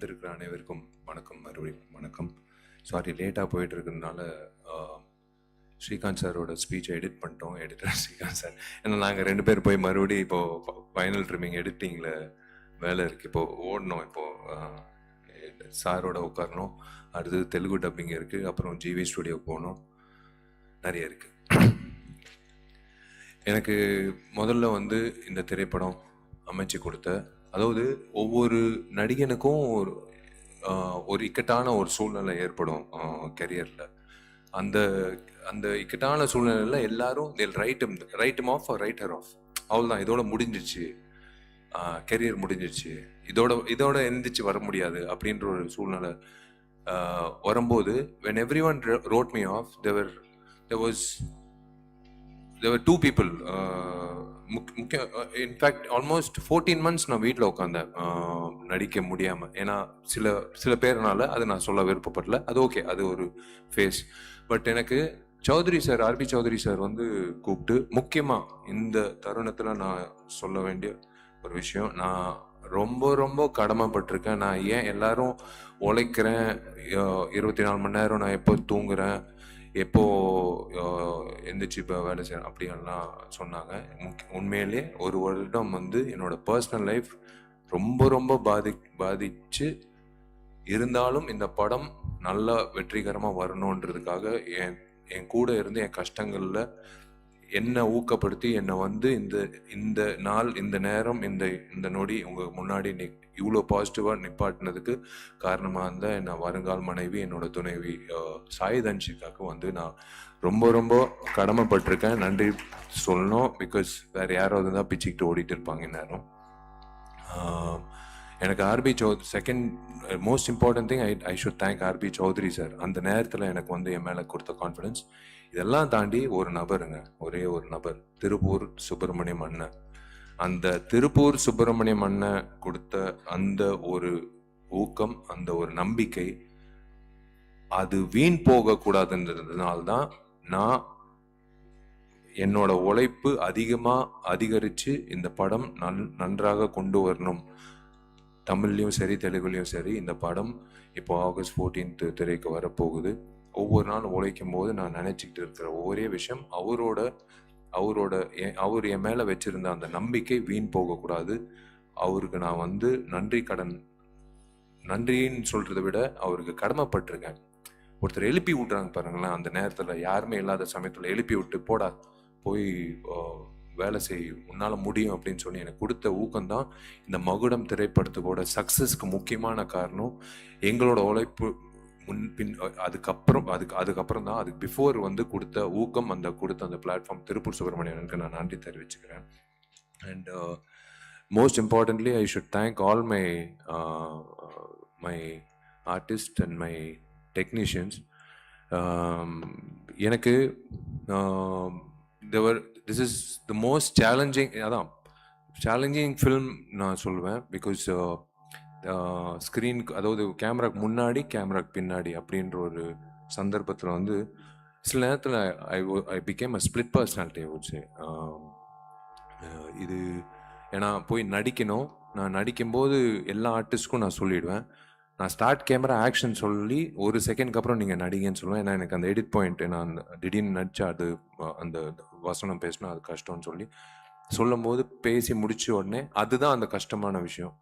வந்திருக்கிற அனைவருக்கும் வணக்கம், மறுபடியும் வணக்கம். சாரி, லேட்டாக போயிட்டு இருக்கிறதுனால ஸ்ரீகாந்த் சாரோட ஸ்பீச்சை எடிட் பண்ணிட்டோம். எடிட்டர் ஸ்ரீகாந்த் சார், ஏன்னா நாங்கள் 2 பேர் போய் மறுபடியும் இப்போது ஃபைனல் ட்ரிமிங் எடிட்டிங்கில் வேலை இருக்குது. இப்போது ஓடணும். இப்போது சாரோட உட்காரணும். அடுத்தது தெலுங்கு டப்பிங் இருக்குது. அப்புறம் ஜிவி ஸ்டுடியோ போகணும். நிறைய இருக்குது. எனக்கு முதல்ல வந்து இந்த திரைப்படம் அமைச்சு கொடுத்த, அதாவது ஒவ்வொரு நடிகனுக்கும் ஒரு இக்கட்டான ஒரு சூழ்நிலை ஏற்படும் கெரியரில். அந்த அந்த இக்கட்டான சூழ்நிலையில் எல்லாரும் ரைட் ஆஃப் ரைட்டர் ஆஃப், அவ்வளோதான், இதோட முடிஞ்சிச்சு, கெரியர் முடிஞ்சிச்சு, இதோட எந்திரிச்சு வர முடியாது அப்படின்ற ஒரு சூழ்நிலை வரும்போது, when everyone wrote me off, there were 2 people. In fact almost 14 months நான் வீட்டில் உட்காந்தேன் நடிக்க முடியாமல். ஏன்னா சில பேர்னால அது நான் சொல்ல விருப்பப்படல. அது ஓகே, அது ஒரு ஃபேஸ். பட் எனக்கு சௌத்ரி சார், ஆர்பி சௌத்ரி சார் வந்து கூப்பிட்டு, முக்கியமாக இந்த தருணத்தில் நான் சொல்ல வேண்டிய ஒரு விஷயம், நான் ரொம்ப ரொம்ப கடமைப்பட்டிருக்கேன். நான் ஏன் எல்லாரும் உழைக்கிறேன், 24 மணி நேரம் நான் எப்போ தூங்குறேன், எப்போ எந்திரிச்சு இப்போ வேலை செய்யணும் அப்படின்லாம் சொன்னாங்க. உண்மையிலே ஒரு வருடம் வந்து என்னோட பர்சனல் லைஃப் ரொம்ப ரொம்ப பாதிச்சு இருந்தாலும் இந்த படம் நல்லா வெற்றிகரமாக வரணுன்றதுக்காக என் கூட இருந்து என் கஷ்டங்களில் என்னை ஊக்கப்படுத்தி என்னை வந்து இந்த நாள், இந்த நேரம், இந்த நொடி உங்கள் முன்னாடி இவ்வளோ பாசிட்டிவாக நிப்பாட்டினதுக்கு காரணமாக இருந்தால் என்னை வருங்கால் மனைவி, என்னோட துணைவி சாய் தன்ஷிகாவுக்கு வந்து நான் ரொம்ப ரொம்ப கடமைப்பட்டிருக்கேன். நன்றி சொல்லணும். பிகாஸ் வேறு யாராவது தான் பிச்சுக்கிட்டு ஓடிட்டு இருப்பாங்க இந்நேரம். எனக்கு RB Choudhary, second most important thing, I should thank RB Choudhary sir. அந்த நேரத்தில் எனக்கு வந்து என் மேலே கொடுத்த கான்ஃபிடன்ஸ். இதெல்லாம் தாண்டி ஒரு நபருங்க, ஒரே ஒரு நபர், திருப்பூர் சுப்பிரமணியம் அண்ணன். அந்த திருப்பூர் சுப்பிரமணியம் அண்ணன் கொடுத்த அந்த ஒரு ஊக்கம், அந்த ஒரு நம்பிக்கை, அது வீண் போகக்கூடாதுன்றதுனால்தான் நான் என்னோட உழைப்பு அதிகரித்து இந்த படம் நன்றாக கொண்டு வரணும். தமிழ்லையும் சரி, தெலுங்குலையும் சரி, இந்த படம் இப்போ ஆகஸ்ட் 14th திரைக்கு வரப்போகுது. ஒவ்வொரு நாளும் உழைக்கும் போது நான் நினச்சிக்கிட்டு இருக்கிற ஒரே விஷயம், அவர் என் மேலே வச்சிருந்த அந்த நம்பிக்கை வீண் போகக்கூடாது. அவருக்கு நான் வந்து நன்றின்னு சொல்கிறத விட அவருக்கு கடமைப்பட்டிருக்கேன். ஒருத்தர் எழுப்பி விட்றாங்க பாருங்களேன், அந்த நேரத்தில் யாருமே இல்லாத சமயத்தில் எழுப்பி விட்டு, போடா போய் வேலை செய், உன்னால் முடியும் அப்படின்னு சொல்லி எனக்கு கொடுத்த ஊக்கம்தான் இந்த மகுடம் திரைப்படத்துக்கோட சக்ஸஸ்க்கு முக்கியமான காரணம். எங்களோட உழைப்பு முன்பின் அதுக்கப்புறம் தான், அதுக்கு பிஃபோர் வந்து கொடுத்த ஊக்கம், கொடுத்த அந்த பிளாட்ஃபார்ம் திருப்பூர் சுப்பிரமணியனுக்கு நான் நன்றி தெரிவிச்சுக்கிறேன். And most importantly I should thank all my artist and my technicians. எனக்கு this is the most challenging film நான் சொல்லுவேன். பிகாஸ் ஸ்க்ரீனுக்கு, அதாவது கேமராக்கு முன்னாடி, கேமராக்கு பின்னாடி அப்படின்ற ஒரு சந்தர்ப்பத்தில் வந்து சில நேரத்தில் I became a split personality ஆச்சு. இது ஏன்னா போய் நடிக்கணும். நான் நடிக்கும்போது எல்லா ஆர்டிஸ்ட்க்கும் நான் சொல்லிவிடுவேன், நான் ஸ்டார்ட் கேமரா ஆக்ஷன் சொல்லி 1 செகண்ட்க்கு அப்புறம் நீங்கள் நடிங்கன்னு சொல்லுவேன். ஏன்னா எனக்கு அந்த எடிட் பாயிண்ட்டு, நான் திடீர்னு நடிச்சா அது அந்த வசனம் பேசினா அது கஷ்டம்னு சொல்லும் போது பேசி முடிச்ச உடனே அதுதான் அந்த கஷ்டமான விஷயம்.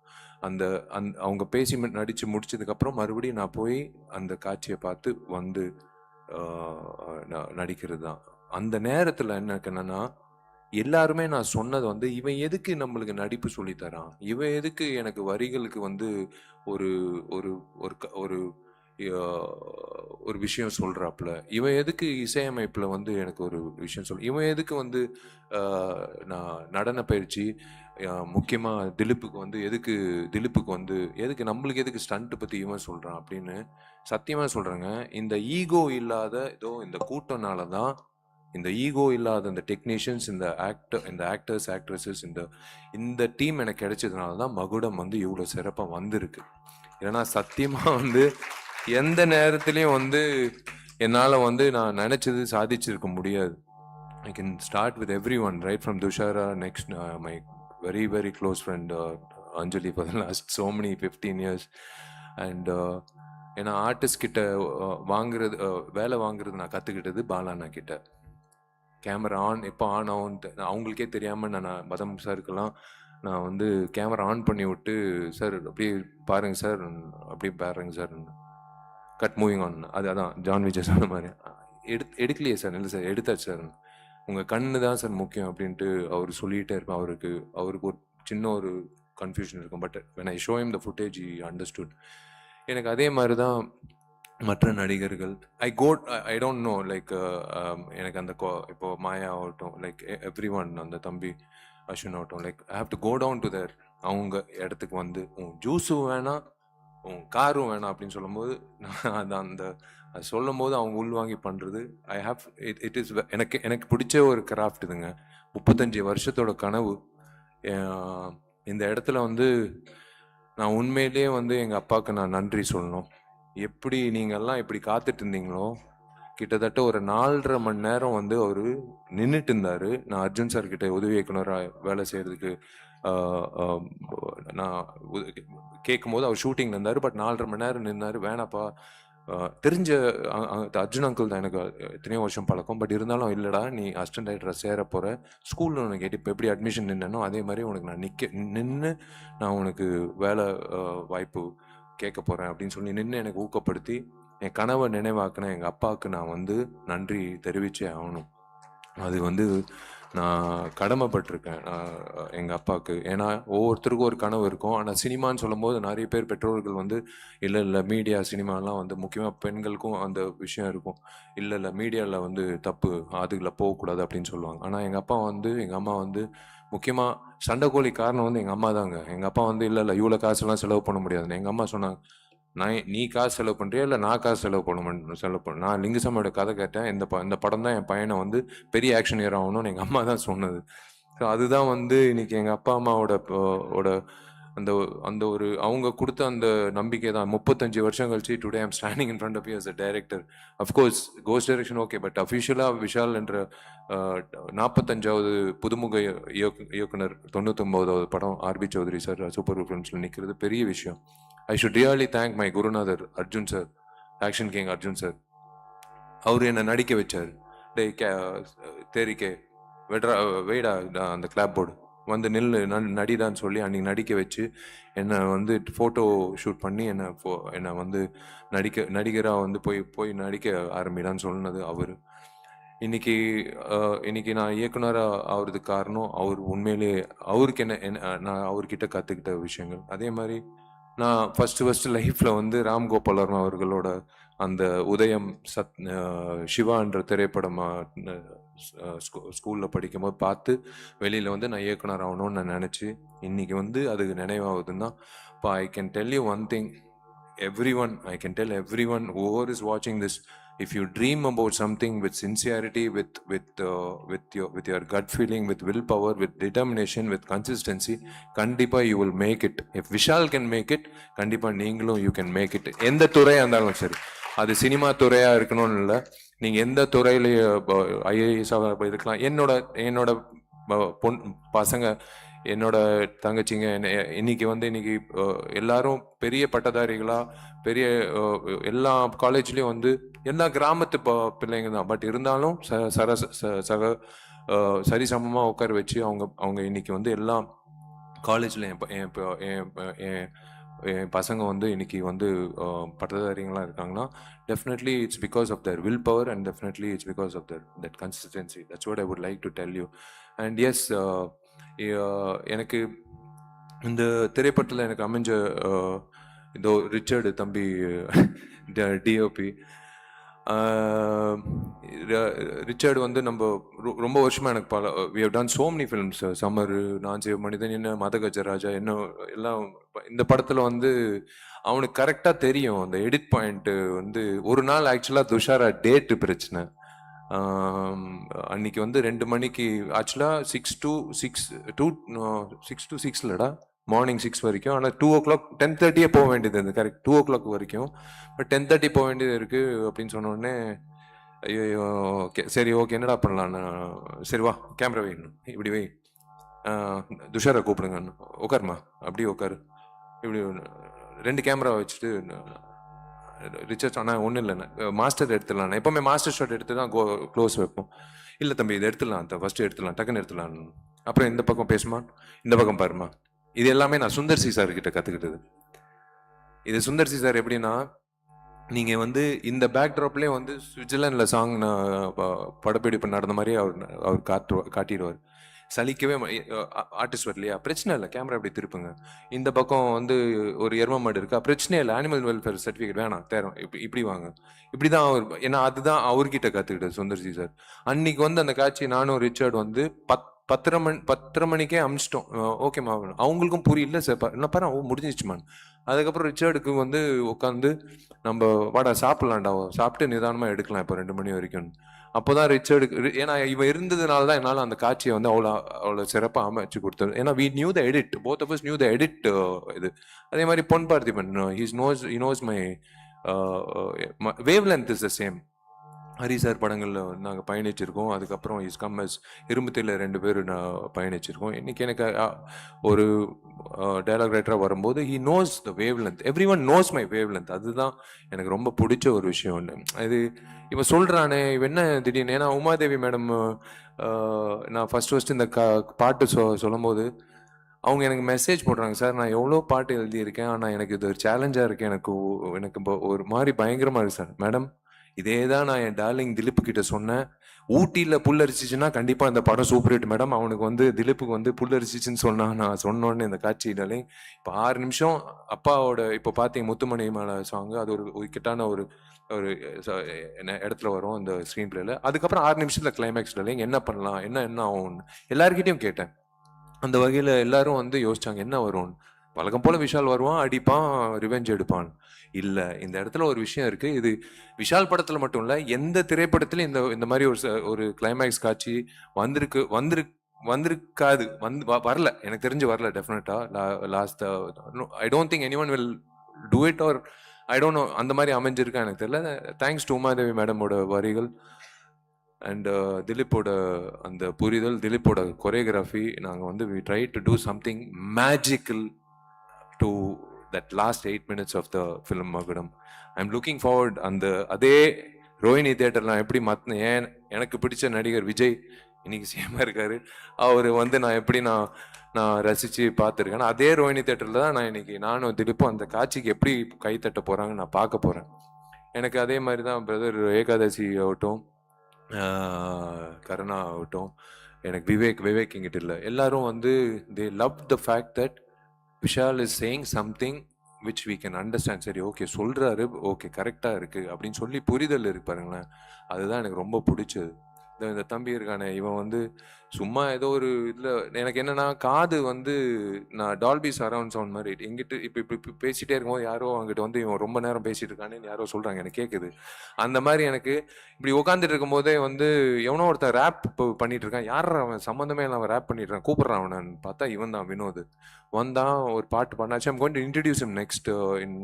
அவங்க பேசி நடித்து முடிச்சதுக்கப்புறம் மறுபடியும் நான் போய் அந்த காட்சியை பார்த்து வந்து நடிக்கிறது தான். அந்த நேரத்தில் என்னன்னா, எல்லாருமே நான் சொன்னது வந்து, இவன் எதுக்கு நம்மளுக்கு நடிப்பு சொல்லித்தரான், இவன் எதுக்கு எனக்கு வரிகளுக்கு வந்து ஒரு ஒரு ஒரு ஒரு விஷயம் சொல்கிறாப்புல, இவன் எதுக்கு இசையமைப்பில் வந்து எனக்கு ஒரு விஷயம் இவன் எதுக்கு வந்து நான் நடன பயிற்சி, முக்கியமாக திலீப்புக்கு வந்து எதுக்கு நம்மளுக்கு எதுக்கு ஸ்டண்ட்டு பற்றி இவன் சொல்கிறான் அப்படின்னு சத்தியமாக சொல்கிறேங்க. இந்த ஈகோ இல்லாத இந்த கூட்டம்னால தான், இந்த ஈகோ இல்லாத இந்த டெக்னீஷியன்ஸ், இந்த ஆக்டர்ஸ் ஆக்ட்ரஸஸ், இந்த டீம் எனக்கு கிடைச்சதுனால தான் மகுடம் வந்து இவ்வளோ சிறப்பாக வந்திருக்கு. ஏன்னா சத்தியமாக வந்து எந்த நேரத்துலையும் வந்து என்னால் வந்து நான் நினச்சது சாதிச்சிருக்க முடியாது. I can start with every one, right from Dushara, next my very very close friend Anjali for the last so many 15 years. And ஏன்னா ஆர்டிஸ்ட் கிட்ட வாங்குறது வேலை வாங்குறது நான் கற்றுக்கிட்டது பாலாண்ணா கிட்ட. கேமரா ஆன் எப்போ ஆன் ஆகும்ட்டு அவங்களுக்கே தெரியாமல் நான் பதம் சாருக்கெல்லாம் நான் வந்து கேமரா ஆன் பண்ணி விட்டு, சார் அப்படியே பாருங்க சார், அப்படியே பாருங்க சார், கட் மூவிங் ஆன், அது அதான் ஜான் விஜய் சொன்ன மாதிரி எடுக்கலையே சார், இல்லை சார் எடுத்தாச்சு சார், உங்கள் கண்ணு தான் சார் முக்கியம் அப்படின்ட்டு அவர் சொல்லிகிட்டே இருப்பேன். அவருக்கு ஒரு சின்ன ஒரு கன்ஃபியூஷன் இருக்கும். But when I show him the footage he understood. எனக்கு அதே மாதிரி தான் மற்ற நடிகர்கள். ஐ டோன்ட் நோ லைக் எனக்கு அந்த இப்போ மாயா ஆகட்டும், லைக் எவ்ரி ஒன், அந்த தம்பி அஸ்வின் ஆகட்டும், like I have to go down to there அவங்க இடத்துக்கு வந்து உன் ஜூஸும் வேணாம் உன் காரும் வேணாம் அப்படின்னு சொல்லும்போது நான் அந்த அது சொல்லும் போது அவங்க உள்வாங்கி பண்ணுறது ஐ ஹாவ் இட் இஸ் எனக்கு பிடிச்ச ஒரு கிராஃப்ட் இதுங்க. 35 வருஷத்தோட கனவு. இந்த இடத்துல வந்து நான் உண்மையிலேயே வந்து எங்கள் அப்பாவுக்கு நான் நன்றி சொல்லணும். எப்படி நீங்கள்லாம் இப்படி காத்துட்டு இருந்தீங்களோ, கிட்டத்தட்ட ஒரு 4.5 மணி நேரம் வந்து அவர் நின்றுட்டு இருந்தார். நான் அர்ஜுன் சார் கிட்ட உதவி இயக்குனராக வேலை செய்கிறதுக்கு நான் கேட்கும்போது அவர் ஷூட்டிங்கில் இருந்தார். பட் 4.5 மணி நேரம் நின்னார். வேணாப்பா, தெரிஞ்ச அர்ஜுன் அங்கிள் தான், எனக்கு எத்தனையோ வருஷம் பழக்கம். பட் இருந்தாலும் இல்லைடா, நீ அசிஸ்டன்ட் டைரக்டரை சேர போகிற, ஸ்கூலில் உனக்கு கேட்டு இப்போ எப்படி அட்மிஷன் நின்னோ அதே மாதிரி உனக்கு நான் நின்று நான் உனக்கு வேலை வாய்ப்பு கேட்க போகிறேன் அப்படின்னு சொல்லி நின்று எனக்கு ஊக்கப்படுத்தி என் கனவை நினைவாக்குன எங்கள் அப்பாவுக்கு நான் வந்து நன்றி தெரிவித்தே ஆகணும். அது வந்து நான் கடமைப்பட்டிருக்கேன் எங்கள் அப்பாவுக்கு. ஏன்னா ஒவ்வொருத்தருக்கும் ஒரு கனவு இருக்கும். ஆனால் சினிமான்னு சொல்லும்போது நிறைய பேர் பெற்றோர்கள் வந்து இல்லை மீடியா சினிமாலாம் வந்து முக்கியமாக பெண்களுக்கும் அந்த விஷயம் இருக்கும். இல்லை மீடியாவில் வந்து தப்பு, அதுக்குள்ள போகக்கூடாது அப்படின்னு சொல்லுவாங்க. ஆனால் எங்கள் அம்மா வந்து முக்கியமாக சண்டைக்கோழி காரணம் வந்து எங்கள் அம்மா தாங்க. எங்கள் அப்பா வந்து இல்லை இவ்வளோ காசுலாம் செலவு பண்ண முடியாதுன்னு எங்கள் அம்மா சொன்னாங்க. நீ காசு செலவு பண்ணுறியா இல்லை நான் காசு செலவு பண்ண நான் லிங்குசாமியோட கதை கேட்டேன். இந்த படம் தான் என் பையனை வந்து பெரிய ஆக்ஷன் ஹீரோ ஆகணும்னு எங்கள் அம்மா தான் சொன்னது. ஸோ அதுதான் வந்து இன்னைக்கு எங்கள் அப்பா அம்மாவோட அந்த அந்த ஒரு அவங்க கொடுத்த அந்த நம்பிக்கை தான் 35 வருஷம் கழிச்சு today I'm standing in front of you as a director. Of course ghost direction okay, but அஃபிஷியலாக விஷால் என்ற 45வது புதுமுக இயக்குனர் 99வது படம் ஆர்பி சௌத்ரி சார் சூப்பர் ஃபிலிம்ஸில் நிற்கிறது பெரிய விஷயம். I should really thank my குருநாதர் Arjun sir, action king Arjun sir. அவர் என்னை நடிக்க வச்சார். தேரிக்கே வெய்டா அந்த கிளாப் போர்டு வந்து நடிதான்னு சொல்லி அன்றைக்கி நடிக்க வச்சு என்னை வந்து ஃபோட்டோ ஷூட் பண்ணி என்னை வந்து நடிகராக வந்து போய் நடிக்க ஆரம்பிடான்னு சொன்னது அவர். இன்னைக்கு நான் இயக்குனராக ஆகிறதுக்கு காரணம் அவர். உண்மையிலேயே அவருக்கு நான் அவர்கிட்ட கற்றுக்கிட்ட விஷயங்கள். அதே மாதிரி நான் ஃபர்ஸ்ட் லைஃப்பில் வந்து ராம்கோபால் வர்மா அவர்களோட அந்த உதயம் சிவான்ற திரைப்படம் ஸ்கூலில் படிக்கும்போது பார்த்து வெளியில் வந்து நான் இயக்குனர் ஆகணும்னு நான் நினச்சி இன்னைக்கு வந்து அதுக்கு நினைவாகுதுன்னா இப்போ I can tell you one thing, I can tell everyone whoever is watching this, if you dream about something with sincerity, with your gut feeling, with willpower, with determination, with consistency, kandipa you will make it. If Vishal can make it, kandipa நீங்களும் you can make it. எந்த துறையாக இருந்தாலும் சரி, அது cinema துறையாக இருக்கணும்னு இல்லை, நீங்கள் எந்த துறையில ஐஏஎஸ்ஸாக இருக்கலாம். என்னோட பசங்க, என்னோட தங்கச்சிங்க இன்னைக்கு எல்லாரும் பெரிய பட்டதாரிகளா, பெரிய எல்லா காலேஜ்லேயும் வந்து எல்லா கிராமத்து பிள்ளைங்க தான். பட் இருந்தாலும் சரிசமமாக உட்கார வச்சு அவங்க இன்னைக்கு வந்து எல்லா காலேஜில் என் பசங்க வந்து இன்னைக்கு வந்து பட்டதாரிகளாக இருக்காங்கன்னா definitely it's because of their willpower and definitely it's because of that consistency. That's what I would like to tell you. And yes, எனக்கு இந்த திரைப்படத்தில் எனக்கு அமைஞ்ச இதோ ரிச்சர்டு தம்பி டிஓபி ரிச்சர்டு வந்து நம்ம ரொம்ப வருஷமாக எனக்கு we have done so many films. Summer, நான் சிவ மனிதன், என்ன மதகஜராஜா, என்ன எல்லாம். இந்த படத்தில் வந்து அவனுக்கு கரெக்டாக தெரியும் அந்த எடிட் பாயிண்ட்டு. வந்து ஒரு நாள் ஆக்சுவலாக துஷாரா டேட்டு பிரச்சனை. அன்னைக்கு வந்து 2 மணிக்கு ஆக்சுவலாக 6 to 6 இல்லடா, மார்னிங் 6 வரைக்கும். ஆனால் 2 o'clock 10:30 போக வேண்டியது இருந்தது, கரெக்ட் 2 o'clock வரைக்கும். பட் 10:30 போக வேண்டியது இருக்குது அப்படின்னு சொன்னோடனே ஐயோ ஓகே சரி ஓகே என்னடா பண்ணலான்னு, சரி வா கேமரா வைக்கணும், இப்படி வை, துஷாரை கூப்பிடுங்க, உட்காருமா, அப்படியே உட்காரு, இப்படி 2 கேமரா வச்சுட்டு ரிச்சர்ஸ் ஆனால் ஒன்றும் இல்லைண்ணே மாஸ்டர் எடுத்துடலாம் எப்போவுமே மாஸ்டர் ஷாட் எடுத்து தான் க்ளோஸ் வைப்போம். இல்லை தம்பி இதை எடுத்துடலாம் ஃபஸ்ட்டு எடுத்துடலாம் டக்குன்னு எடுத்துடலாம். அப்புறம் இந்த பக்கம் பேசுமா இந்த பக்கம் பாருமா. இது எல்லாமே நான் சுந்தர் சி சார் கிட்ட கற்றுக்கிட்டது. இது சுந்தர் சி சார் எப்படின்னா, நீங்கள் வந்து இந்த பேக்ட்ராப்லேயே வந்து சுவிட்சர்லாண்டில் சாங் படப்பிடிப்பு நடந்த மாதிரியே அவர் காட்டிடுவார். சலிக்கவே ஆர்டிஸ்ட் வரலையா பிரச்சனை இல்லை, கேமரா இப்படி திருப்புங்க. இந்த பக்கம் வந்து ஒரு எரும மாடு இருக்கா பிரச்சனை இல்லை, அனிமல் வெல்ஃபேர் சர்டிஃபிகேட் வேணாம் தேரும் இப்படி வாங்க. இப்படி தான் அவர், ஏன்னா அதுதான் அவர்கிட்ட கற்றுக்கிட்டது சுந்தர்ஜி சார். அன்னைக்கு வந்து அந்த காட்சி நானும் ரிச்சர்ட் வந்து 10:30 மணிக்கே அமிச்சிட்டோம். ஓகேம்மா அவங்களுக்கும் புரியல சார் என்ன பாரு முடிஞ்சிச்சுமான். அதுக்கப்புறம் ரிச்சர்டுக்கு வந்து உட்காந்து நம்ம வாடா சாப்பிட்லாம்டா சாப்பிட்டு நிதானமாக எடுக்கலாம் இப்போ 2 மணி வரைக்கும். அப்போதான் ரிச்சர்டுக்கு, ஏன்னா இவன் இருந்ததுனால தான் என்னால் அந்த காட்சியை வந்து அவ்வளோ சிறப்பாக அமைச்சு கொடுத்தது. ஏன்னா we knew the edit, both of us knew the edit. இது அதே மாதிரி Pon Parthiban he knows my wavelength is the same. Hari sir படங்களில் நாங்கள் பயணிச்சிருக்கோம். அதுக்கப்புறம் இஸ் கம் அஸ் இரும்புத்தில 2 பேர் நான் பயணிச்சிருக்கோம். இன்னைக்கு எனக்கு ஒரு டைலாக் ரைட்டராக வரும்போது he knows the wave length, every one knows my wave length. அதுதான் எனக்கு ரொம்ப பிடிச்ச ஒரு விஷயம் ஒன்று. இது இப்போ சொல்கிறானே இவன் என்ன திடீர்னு, ஏன்னா உமாதேவி மேடம் நான் ஃபஸ்ட்டு இந்த பாட்டு சொல்லும் போது அவங்க எனக்கு மெசேஜ் போடுறாங்க, சார் நான் எவ்வளோ பாட்டு எழுதியிருக்கேன் ஆனால் எனக்கு இது ஒரு சேலஞ்சாக இருக்குது, எனக்கு ஒரு மாதிரி பயங்கரமாக இருக்குது சார். மேடம் இதே தான் நான் என் டார்லிங் திலீப் கிட்ட சொன்னேன். ஊட்டியில் புல்லரிச்சிச்சுன்னா கண்டிப்பாக இந்த படம் சூப்பர் ஹிட் மேடம். அவனுக்கு வந்து திலீப்புக்கு வந்து புல்லரிச்சிச்சுன்னு நான் சொன்னோன்னு இந்த காட்சியினாலே இப்போ 6 நிமிஷம் அப்பாவோட இப்போ பார்த்தீங்க முத்துமணி மேலே சாங், அது ஒரு கிட்டான ஒரு இடத்துல வரும் அந்த ஸ்க்ரீன் பிளேல. அதுக்கப்புறம் 6 நிமிஷத்துல கிளைமேக்ஸ்ல என்ன பண்ணலாம் என்ன ஆகும் எல்லாருக்கிட்டையும் கேட்டேன். அந்த வகையில் எல்லாரும் வந்து யோசிச்சாங்க என்ன வரும்னு. வழக்கம் போல விஷால் வருவான், அடிப்பான், ரிவெஞ்ச் எடுப்பான். இல்லை, இந்த இடத்துல ஒரு விஷயம் இருக்கு. இது விஷால் படத்துல மட்டும் இல்லை, எந்த திரைப்படத்திலும் இந்த மாதிரி ஒரு கிளைமேக்ஸ் காட்சி வந்திருக்காது, வரல, எனக்கு தெரிஞ்சு வரல. டெஃபினட்டா last I don't think anyone will do it or I don't know அந்த மாதிரி அமைஞ்சிருக்கா எனக்கு தெரியல. தேங்க்ஸ் டு உமாதேவி மேடமோட வரிகள் அண்ட் திலீப்போட அந்த புரிதல், திலீப்போட கொரியோகிராஃபி. நாங்கள் வந்து we try to do something magical to that last 8 minutes of the film Magudam. I am looking forward. அதே ரோஹிணி தியேட்டர்லாம் எப்படி ஏன் எனக்கு பிடிச்ச நடிகர் விஜய் இன்னைக்கு சேமாக இருக்காரு, அவர் வந்து நான் எப்படி நான் ரசித்து பார்த்துருக்கேன். அதே ரோஹிணி தேட்டரில் தான் நான் இன்னைக்கு நானும் திலீப்பும் அந்த காட்சிக்கு எப்படி கைத்தட்ட போகிறாங்க நான் பார்க்க போகிறேன். எனக்கு அதே மாதிரி தான் பிரதர் ஏகாதசி ஆகட்டும், கருணா ஆகட்டும், எனக்கு விவேக் இங்கிட்ட இல்லை, எல்லாரும் வந்து they love the fact that Vishal is saying something which we can understand. சரி ஓகே சொல்கிறாரு, ஓகே கரெக்டாக இருக்குது அப்படின்னு சொல்லி புரிதல் இருக்கு பாருங்களேன். அதுதான் எனக்கு ரொம்ப பிடிச்சது. இந்த தம்பி இருக்கானே, இவன் வந்து சும்மா ஏதோ ஒரு இதில் எனக்கு என்னன்னா, காது வந்து நான் டால்பி சரவுண்ட் சவுண்ட் மாதிரி எங்கிட்ட இப்போ பேசிகிட்டே இருக்கும்போது யாரோ அங்கிட்ட வந்து இவன் ரொம்ப நேரம் பேசிட்டு இருக்கானேன்னு யாரோ சொல்கிறாங்க, எனக்கு கேட்குது. அந்த மாதிரி எனக்கு இப்படி உட்காந்துட்டு இருக்கும் போதே வந்து எவனோ ஒருத்தன் ரேப் பண்ணிட்டு இருக்கான், யார் அவன் சம்மந்தமே இல்லாமல் ரேப் பண்ணிட்டு இருக்கான், கூப்பிட்றான் அவனு பார்த்தா இவன் தான் வினோத். வந்தான், ஒரு பாட்டு பண்ணாச்சு. I'm going to introduce him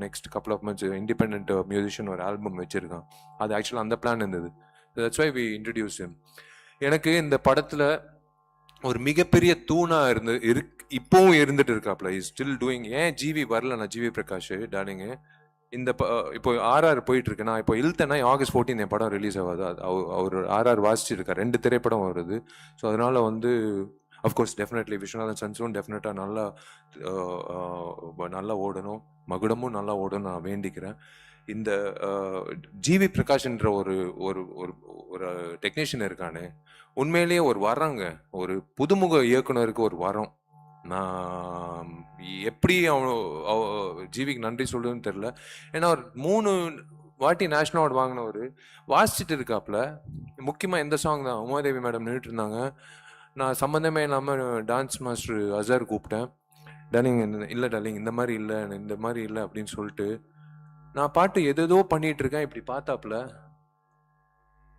next couple of months. Independent musician ஒரு ஆல்பம் வச்சிருக்கான். அது ஆக்சுவலாக அந்த பிளான் இருந்தது. That's why we introduce him. எனக்கு இந்த படத்துல ஒரு மிகப்பெரிய தூணா இப்பவும் இருந்துட்டு இருக்காப்ல, இஸ் ஸ்டில் டூயிங். ஏன் ஜிவி வரல? நான் ஜிவி பிரகாஷ் டார்லிங்கு இந்த இப்போ ஆர்ஆர் போயிட்டு இருக்கு. நான் இப்போ இழுத்தேன்னா August 14 என் படம் ரிலீஸ் ஆகாது. அவர் ஆர்ஆர் வாசிச்சிருக்கார், 2 திரைப்படம் வருது. ஸோ அதனால வந்து அஃப்கோர்ஸ் டெஃபினெட்லி விஸ்வநாதன் சன்ஸும் டெஃபினட்டாக நல்லா ஓடணும், மகுடமும் நல்லா ஓடணும் நான் வேண்டிக்கிறேன். இந்த ஜிவி பிரகாஷ்ன்ற ஒரு ஒரு ஒரு டெக்னீஷியன் இருக்கானே, உண்மையிலேயே ஒரு வரங்க, ஒரு புதுமுக இயக்குனருக்கு ஒரு வரம். நான் எப்படி ஜிவிக்கு நன்றி சொல்றதுன்னு தெரியல. ஏன்னா ஒரு 3 வாட்டி நேஷனல் அவார்டு வாங்கினவர் வாசிச்சுட்டு இருக்காப்புல. முக்கியமாக எந்த சாங் தான் உமாதேவி மேடம் நின்றுட்டு இருந்தாங்க. நான் சம்மந்தமே இல்லாமல் டான்ஸ் மாஸ்டர் அசார் கூப்பிட்டேன். டார்லிங் இல்லை டார்லிங் இந்த மாதிரி இல்லை அப்படின்னு சொல்லிட்டு நான் பாட்டு எதோ பண்ணிட்டு இருக்கேன். இப்படி பார்த்தாப்புல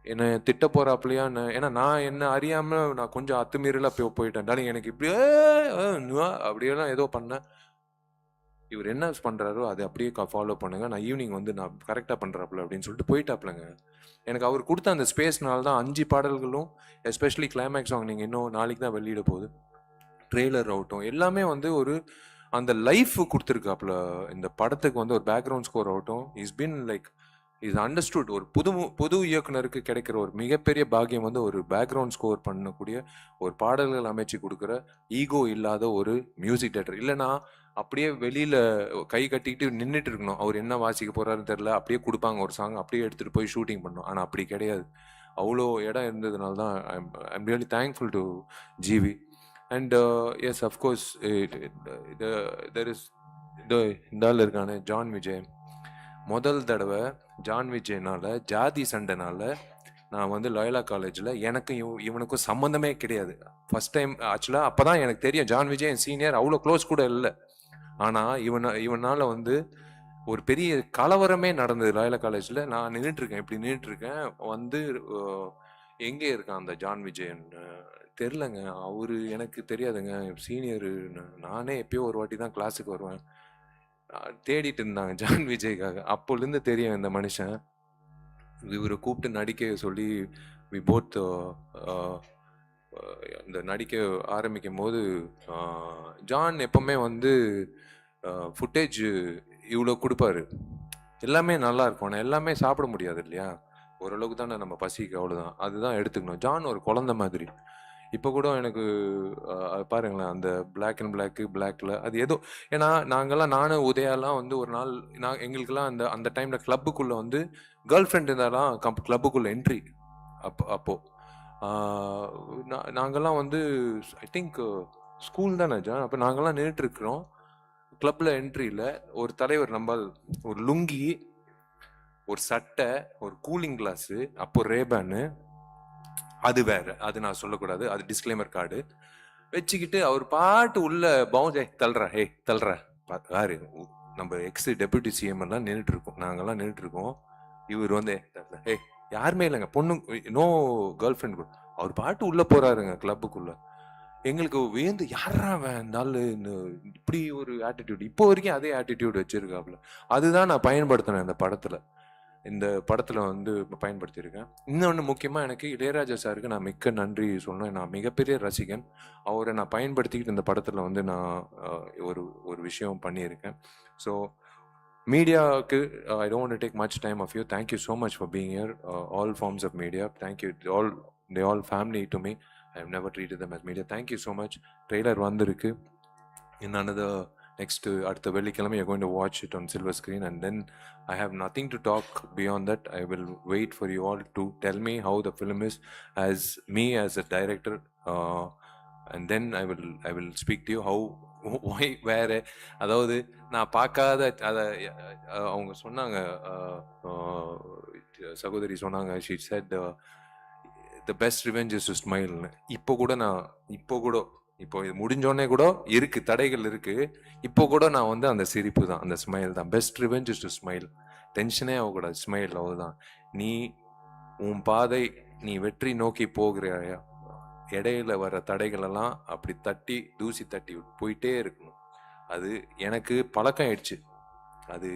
என்னை திட்ட போறாப்புலையா, ஏன்னா நான் என்ன அறியாம நான் கொஞ்சம் அத்துமீறல போயிட்டேன். டார்லிங் எனக்கு இப்படி அப்படியெல்லாம் ஏதோ பண்ணேன். இவர் என்ன பண்றாரோ அதை அப்படியே ஃபாலோ பண்ணுங்க, நான் ஈவினிங் வந்து நான் கரெக்டா பண்றாப்புல அப்படின்னு சொல்லிட்டு போயிட்டாப்புலங்க. எனக்கு அவர் கொடுத்த அந்த ஸ்பேஸ்னால தான் 5 பாடல்களும், எஸ்பெஷலி கிளைமேக்ஸ் சாங், நீங்கள் இன்னும் நாளைக்கு தான் வெளியிட போகுது, ட்ரெய்லர் ஆகட்டும், எல்லாமே வந்து ஒரு அந்த லைஃப் கொடுத்துருக்காப்புல இந்த படத்துக்கு வந்து ஒரு பேக்ரவுண்ட் ஸ்கோர் ஆகட்டும். Is been like is understood. ஒரு புது இயக்குனருக்கு கிடைக்கிற ஒரு மிகப்பெரிய பாக்கியம் வந்து ஒரு பேக்ரவுண்ட் ஸ்கோர் பண்ணக்கூடிய ஒரு பாடல்கள் அமைச்சு கொடுக்குற ஈகோ இல்லாத ஒரு மியூசிக் டைரக்டர். இல்லைன்னா அப்படியே வெளியில கை கட்டிக்கிட்டு நின்றுட்டு இருக்கணும். அவர் என்ன வாசிக்க போறாருன்னு தெரியல, அப்படியே கொடுப்பாங்க ஒரு சாங், அப்படியே எடுத்துட்டு போய் ஷூட்டிங் பண்ணணும். ஆனால் அப்படி கிடையாது. அவ்வளோ இடம் இருந்ததுனால தான் I'm really thankful to GV. And yes of course there is இந்த ஆள் இருக்கானே ஜான் விஜய். முதல் தடவை ஜான் விஜய்னால ஜாதி சண்டைனால நான் வந்து லயோலா காலேஜில் எனக்கும் இவனுக்கும் சம்மந்தமே கிடையாது. ஃபர்ஸ்ட் டைம் ஆக்சுவலாக அப்போ தான் எனக்கு தெரியும் ஜான் விஜய் என் சீனியர், அவ்வளோ க்ளோஸ் கூட இல்லை. ஆனால் இவனால் வந்து ஒரு பெரிய கலவரமே நடந்தது லயோலா காலேஜில். நான் நின்றுட்டுருக்கேன், இப்படி நின்றுட்டுருக்கேன். வந்து எங்கே இருக்கான் அந்த ஜான் விஜயன் தெரிலங்க, அவரு எனக்கு தெரியாதுங்க, சீனியரு. நானே எப்பயோ ஒரு வாட்டி தான் கிளாஸுக்கு வருவேன். தேடிட்டு இருந்தாங்க ஜான் விஜய்க்காக. அப்போலேருந்து தெரியும் இந்த மனுஷன். இவரை கூப்பிட்டு நடிக்க சொல்லி வி போத் அந்த நடிக்க ஆரம்பிக்கும் போது ஜான் எப்பவுமே வந்து ஃபுட்டேஜ் இவ்வளோ கொடுப்பாரு, எல்லாமே நல்லா இருக்கும். ஆனால் எல்லாமே சாப்பிட முடியாது இல்லையா, ஓரளவுக்கு தானே நம்ம பசிக்கு, அவ்வளோதான். அதுதான் எடுத்துக்கணும். ஜான் ஒரு குழந்தை மாதிரி. இப்போ கூட எனக்கு பாருங்களேன் அந்த பிளாக் அண்ட் பிளாக்ல அது ஏதோ, ஏன்னா நாங்கெல்லாம் நானும் உதயாலாம் வந்து ஒரு நாள் எங்களுக்கெல்லாம் அந்த டைம்ல கிளப்புக்குள்ள வந்து கேர்ள் ஃப்ரெண்ட் இருந்தாலாம் கிளப்புக்குள்ள என்ட்ரி. அப்போ நாங்கெல்லாம் வந்து ஐ திங்க் ஸ்கூல் தானே ஜான். அப்போ நாங்கெல்லாம் நின்றுட்டு இருக்கிறோம் கிளப்ல. என்ட்ரியில் ஒரு தலைவர் நம்பால் ஒரு லுங்கி, ஒரு சட்டை, ஒரு கூலிங் கிளாஸு, அப்போ ரேபேனு, அது வேற, அது நான் சொல்லக்கூடாது, அது டிஸ்க்ளைமர் கார்டு வச்சுக்கிட்டு அவர் பாட்டு உள்ள பவுன்ஸ் தள்ளுற யாரு நம்ம எக்ஸ் டெபுட்டி சிஎம் எல்லாம் நின்றுட்டு இருக்கோம். நாங்கெல்லாம் நின்றுட்டு இருக்கோம். இவர் வந்து யாருமே இல்லைங்க, பொண்ணு, நோ கேர்ள் ஃப்ரெண்ட். அவர் பாட்டு உள்ள போறாருங்க கிளப்புக்குள்ள. எங்களுக்கு வியந்து யாரா வேண்டாலும் இப்படி ஒரு ஆட்டிடியூட், இப்போ வரைக்கும் அதே ஆட்டிடியூட் வச்சிருக்காப்புல. அதுதான் நான் பயன்படுத்தினேன் இந்த படத்துல வந்து பயன்படுத்தியிருக்கேன். இன்னொன்று முக்கியமாக எனக்கு இளையராஜா சாருக்கு நான் மிக்க நன்றி சொன்னேன். நான் மிகப்பெரிய ரசிகன். அவரை நான் பயன்படுத்திக்கிட்டு இந்த படத்தில் வந்து நான் ஒரு விஷயம் பண்ணியிருக்கேன். ஸோ மீடியாவுக்கு I don't take much time of you. Thank you so much for being here, all forms of media. Thank you they all family to me. I have never treated them as media. Thank you so much. Trailer வந்திருக்கு. In another next அடுத்த வெள்ளிக்கிழமை you're going to watch it on silver screen, and then I have nothing to talk beyond that. I will wait for you all to tell me how the film is as me as a director, and then I will speak to you how why வேற, அதாவது நான் பார்க்காத அதை அவங்க சொன்னாங்க, சகோதரி சொன்னாங்க, she said the best revenge is to smile. இப்போ இது முடிஞ்சோடனே கூட இருக்கு, தடைகள் இருக்கு. இப்போ கூட நான் வந்து அந்த சிரிப்பு தான், அந்த ஸ்மைல் தான். Best revenge is to smile. டென்ஷனே ஆகக்கூடாது, ஸ்மைல், அவ்வளோதான். நீ உன் பாதை, நீ வெற்றி நோக்கி போகிற இடையில வர தடைகளெல்லாம் அப்படி தூசி தட்டி போயிட்டே இருக்கணும். அது எனக்கு பழக்கம் ஆயிடுச்சு. அது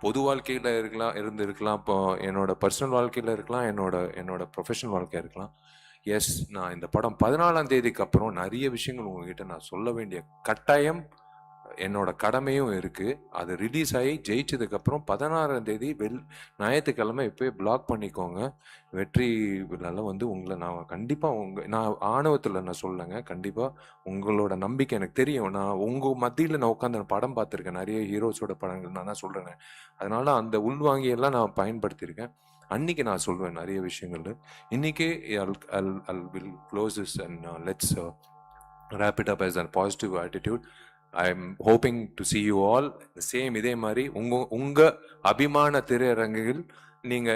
பொது வாழ்க்கையில் இருக்கலாம், இப்போ என்னோட பர்சனல் வாழ்க்கையில் இருக்கலாம், என்னோட ப்ரொஃபஷனல் வாழ்க்கையாக இருக்கலாம். எஸ், நான் இந்த படம் 14ஆம் தேதிக்கு அப்புறம் நிறைய விஷயங்கள் உங்ககிட்ட நான் சொல்ல வேண்டிய கட்டாயம், என்னோட கடமையும் இருக்கு. அது ரிலீஸ் ஆகி ஜெயிச்சதுக்கு அப்புறம் 16ஆம் தேதி ஞாயிற்றுக்கிழமை இப்போயே பிளாக் பண்ணிக்கோங்க. வெற்றி விழால வந்து உங்களை நான் கண்டிப்பாக நான் ஆணவத்தில் நான் சொல்லலைங்க, கண்டிப்பாக உங்களோட நம்பிக்கை எனக்கு தெரியும். நான் உங்கள் மத்தியில் நான் உட்காந்து படம் பார்த்துருக்கேன், நிறைய ஹீரோஸோட படங்கள் நான் தான் சொல்கிறேன். அதனால அந்த உள்வாங்கியெல்லாம் நான் பயன்படுத்தியிருக்கேன். அன்னைக்கு நான் சொல்லுவேன் நிறைய விஷயங்கள். இன்னைக்கு I'll will close this and let's wrap it up as a positive attitude. I'm hoping to see you all the same. இதே மாதிரி உங்க அபிமான திரையரங்குகள் நீங்க